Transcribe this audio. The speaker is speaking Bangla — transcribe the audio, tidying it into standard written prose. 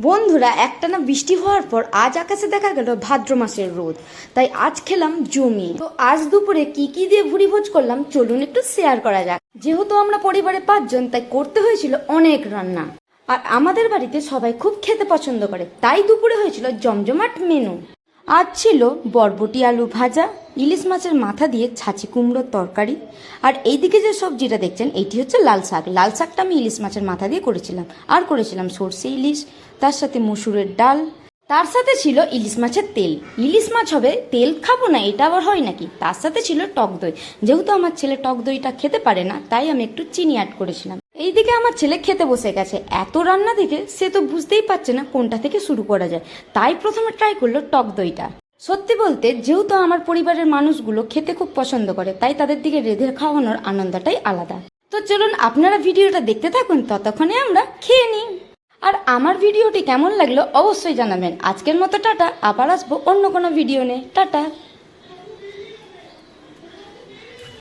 বন্ধুরা, একটানা বৃষ্টি হওয়ার পর আজ আকাশে দেখা গেল ভাদ্র মাসের রোদ। তাই আজ খেলাম জমি। তো আজ দুপুরে কি কি দিয়ে ভুরিভোজ করলাম চলুন একটু শেয়ার করা যাক। যেহেতু আমরা পরিবারে 5 জন, তাই করতে হয়েছিল অনেক রান্না। আর আমাদের বাড়িতে সবাই খুব খেতে পছন্দ করে, তাই দুপুরে হয়েছিল জমজমাট মেনু। আজ ছিল বরবটি আলু ভাজা, ইলিশ মাছের মাথা দিয়ে ছাঁচি কুমড়োর তরকারি, আর এইদিকে যে সবজিটা দেখছেন এইটি হচ্ছে লাল শাক। লাল শাকটা আমি ইলিশ মাছের মাথা দিয়ে করেছিলাম, আর করেছিলাম সর্ষে ইলিশ, তার সাথে মসুরের ডাল, তার সাথে ছিল ইলিশ মাছের তেল। ইলিশ মাছ হবে, তেল খাবো না এটা আবার হয় নাকি। তার সাথে ছিল টক দই। যেহেতু আমার ছেলে টক দইটা খেতে পারে না, তাই আমি একটু চিনি অ্যাড করেছিলাম। এইদিকে আমার ছেলে খেতে বসে গেছে। এত রান্না দেখে সে তো বুঝতেই পারছে না কোনটা থেকে শুরু করা যায়, তাই প্রথমে ট্রাই করলো টক দইটা। সত্যি বলতে, যেহেতু আমার পরিবারের মানুষগুলো খেতে খুব পছন্দ করে, তাই তাদের দিকে রেঁধে খাওয়ানোর আনন্দটাই আলাদা। তো চলুন আপনারা ভিডিওটা দেখতে থাকুন, ততক্ষণে আমরা খেয়ে নিই। আর আমার ভিডিওটি কেমন লাগলো অবশ্যই জানাবেন। আজকের মতো টাটা, আবার আসবো অন্য কোনো ভিডিও নিয়ে। টাটা।